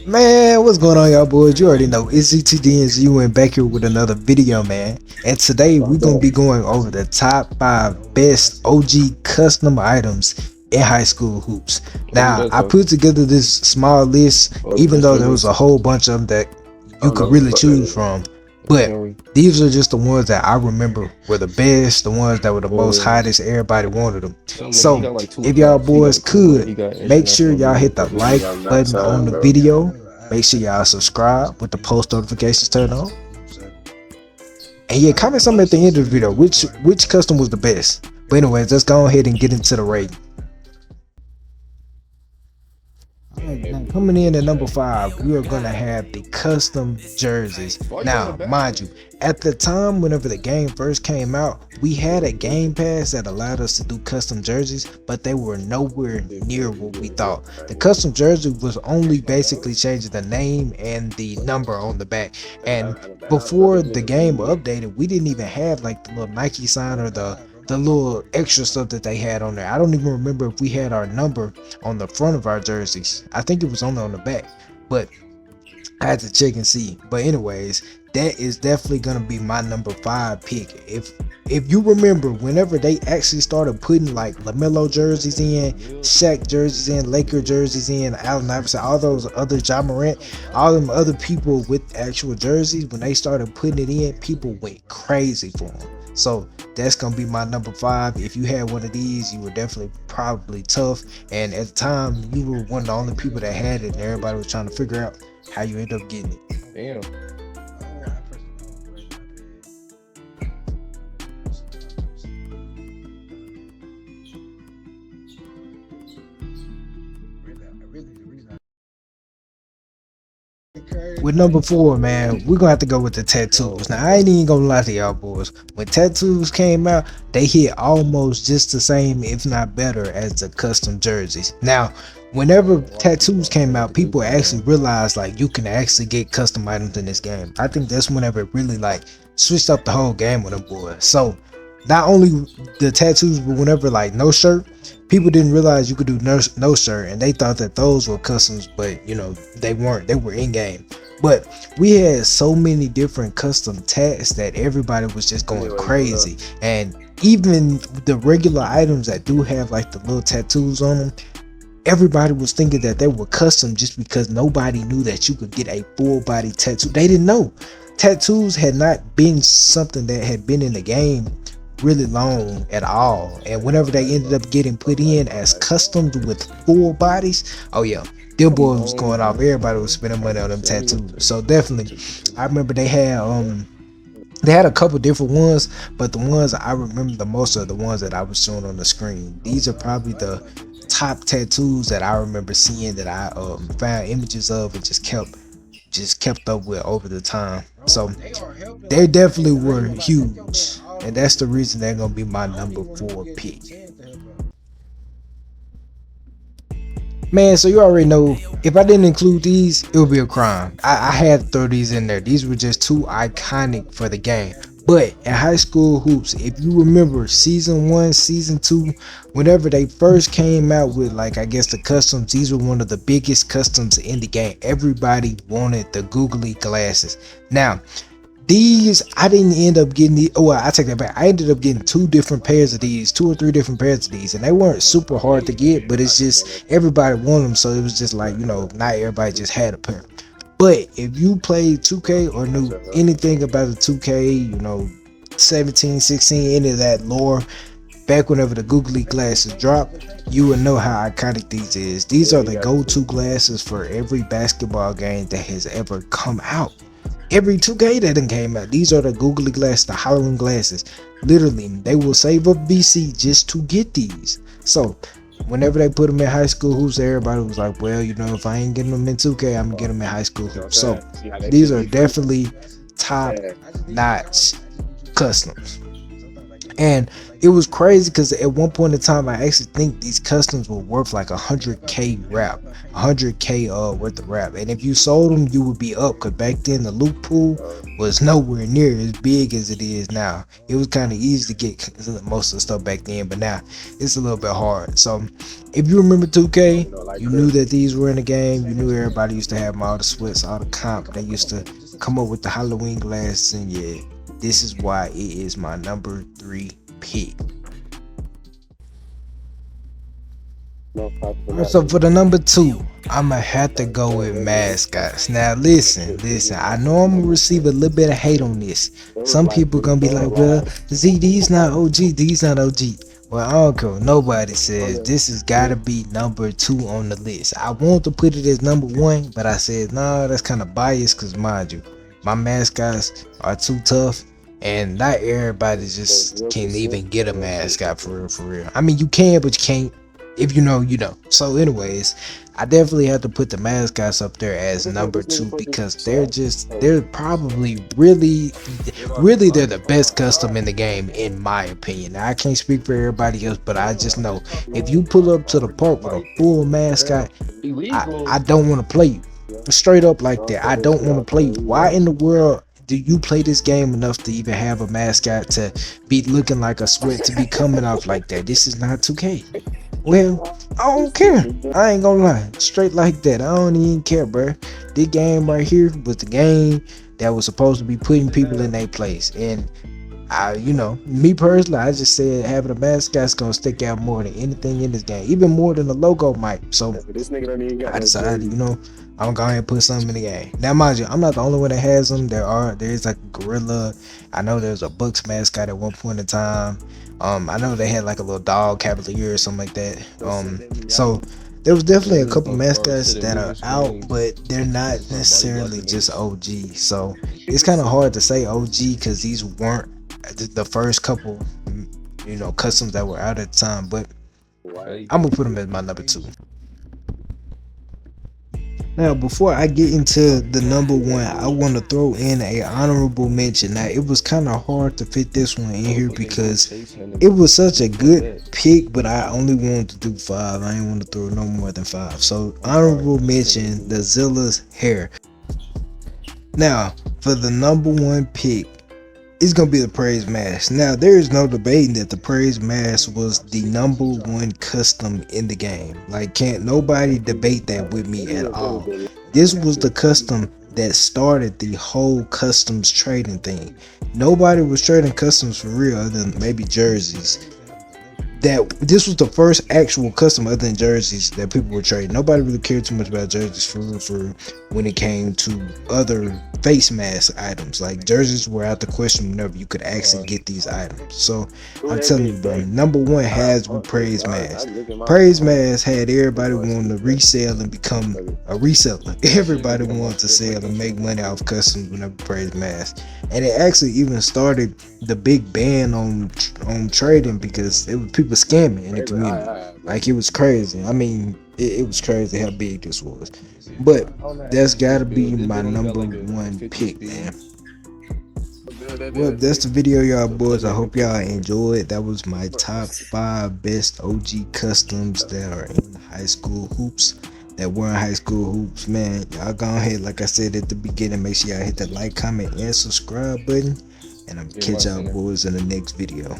Man, what's going on, y'all boys? You already know it's ztdnzun back here with another video, man. And today we're gonna be going over the top 5 best OG custom items in high school hoops. Now, I put together this small list, even though there was a whole bunch of them that you could really choose from. But these are just the ones that I remember were the best, the ones that were the most hottest. Everybody wanted them. So if y'all boys could, make sure y'all hit the like button on the video. Make sure y'all subscribe with the post notifications turned on. And yeah, comment something at the end of the video. Which custom was the best? But anyways, let's go ahead and get into the rating. Now, coming in at number 5, we are gonna have the custom jerseys. Now, mind you, at the time whenever the game first came out, we had a game pass that allowed us to do custom jerseys, but they were nowhere near what we thought. The custom jersey was only basically changing the name and the number on the back, and before the game updated, we didn't even have like the little Nike sign or the little extra stuff that they had on there. I don't even remember if we had our number on the front of our jerseys. I think it was only on the back, but I had to check and see. But anyways, that is definitely gonna be my number 5 pick. If you remember, whenever they actually started putting like LaMelo jerseys in, Shaq jerseys in, Laker jerseys in, Allen Iverson, all those other John Morant, all them other people with actual jerseys, when they started putting it in, people went crazy for them. So that's gonna be my number 5. If you had one of these, you were definitely probably tough, and at the time you were one of the only people that had it, and everybody was trying to figure out how you end up getting it. Damn. With number 4, man, we're gonna have to go with the tattoos. Now, I ain't even gonna lie to y'all boys. When tattoos came out, they hit almost just the same, if not better, as the custom jerseys. Now, whenever tattoos came out, people actually realized like you can actually get custom items in this game. I think that's whenever it really like switched up the whole game with them boys. So not only the tattoos, but whenever like no shirt, people didn't realize you could do no shirt, and they thought that those were customs, but you know they weren't. They were in game. But we had so many different custom tats that everybody was just going crazy. And even the regular items that do have like the little tattoos on them, everybody was thinking that they were custom just because nobody knew that you could get a full body tattoo. They didn't know. Tattoos had not been something that had been in the game really long at all, and whenever they ended up getting put in as customs with full bodies, oh yeah, them boys was going off. Everybody was spending money on them tattoos. So definitely, I remember they had a couple different ones, but the ones I remember the most are the ones that I was showing on the screen. These are probably the top tattoos that I remember seeing, that I found images of and just kept up with over the time. So they definitely were huge, and that's the reason they're gonna be my number 4 pick. Man, so you already know, if I didn't include these, it would be a crime. I had to throw these in there. These were just too iconic for the game. But at High School Hoops, if you remember season 1, season 2, whenever they first came out with like, I guess the customs, these were one of the biggest customs in the game. Everybody wanted the googly glasses. Now, these, I didn't end up getting the, oh, I take that back. I ended up getting 2 different pairs of these, 2 or 3 different pairs of these, and they weren't super hard to get, but it's just everybody wanted them, so it was just like, you know, not everybody just had a pair. But if you played 2K or knew anything about the 2K, you know, 17, 16, any of that lore, back whenever the googly glasses dropped, you would know how iconic these is. These are the go-to glasses for every basketball game that has ever come out. Every 2K that done came out, these are the googly glasses, the Halloween glasses. Literally, they will save up VC just to get these. So whenever they put them in High School Hoops, everybody was like, well, you know, if I ain't getting them in 2K, I'm gonna get them in High School Hoops. So these are definitely top notch customs. And it was crazy because at one point in time I actually think these customs were worth like 100k wrap, 100k worth of wrap, and if you sold them you would be up, because back then the loot pool was nowhere near as big as it is now. It was kind of easy to get most of the stuff back then, but now it's a little bit hard. So if you remember 2K, you knew that these were in the game. You knew everybody used to have them, all the sweats, all the comp. They used to come up with the Halloween glasses, and yeah, this is why it is my number 3 pick. Alright, so for the number 2, I'ma have to go with Mascots. Now listen, I know I'm gonna receive a little bit of hate on this. Some people gonna be like, well, Z, these not OG, these not OG. Well, I don't care. Nobody says this has gotta be number 2 on the list. I want to put it as number 1, but I said, nah, that's kind of biased, because mind you, my Mascots are too tough. And not everybody just can't even get a mascot for real. I mean, you can, but you can't. If you know, you know. So anyways, I definitely have to put the Mascots up there as number 2, because they're probably really they're the best custom in the game, in my opinion. Now, I can't speak for everybody else, but I just know if you pull up to the park with a full mascot, I don't want to play you. Straight up like that, I don't want to play you. Why in the world do you play this game enough to even have a mascot to be looking like a sweat, to be coming off like that? This is not 2K. Well, I don't care. I ain't gonna lie. Straight like that. I don't even care, bro. This game right here was the game that was supposed to be putting people in their place. And you know, me personally, I just said having a mascot's gonna stick out more than anything in this game, even more than the logo might. So I decided, you know, I'm gonna go ahead and put something in the game. Now, mind you, I'm not the only one that has them. There's like a gorilla. I know there's a Bucks mascot at one point in time. I know they had like a little dog cavalier or something like that. So there was definitely a couple mascots that are out, but they're not necessarily just OG. So it's kind of hard to say OG because these weren't the first couple, you know, customs that were out at the time. But I'm gonna put them as my number 2. Now, before I get into the number 1, I want to throw in a honorable mention. Now, it was kind of hard to fit this one in here because it was such a good pick, but I only wanted to do 5. I didn't want to throw no more than 5. So, honorable mention, the Zilla's hair. Now, for the number 1 pick, it's gonna be the praise mask. Now, there is no debating that the praise mask was the number 1 custom in the game. Like, can't nobody debate that with me at all. This was the custom that started the whole customs trading thing. Nobody was trading customs for real other than maybe jerseys. This was the first actual custom other than jerseys that people were trading. Nobody really cared too much about jerseys for when it came to other face mask items. Like, jerseys were out the question whenever you could actually get these items. So I'm telling you, bro, number 1 has with praise mask. Praise mask had everybody wanting to resell and become a reseller. Everybody wanted to sell and make money off customs whenever praise mask. And it actually even started the big ban on trading because it was people scamming in the community. Like, it was crazy. I mean, it was crazy how big this was. But that's gotta be my number 1 pick, man. Well, that's the video, y'all boys. I hope y'all enjoyed. That was my top 5 best OG customs that are in high school hoops, that were in high school hoops. Man, y'all go ahead, like I said at the beginning, make sure y'all hit that like, comment, and subscribe button. And I'm gonna catch y'all boys in the next video.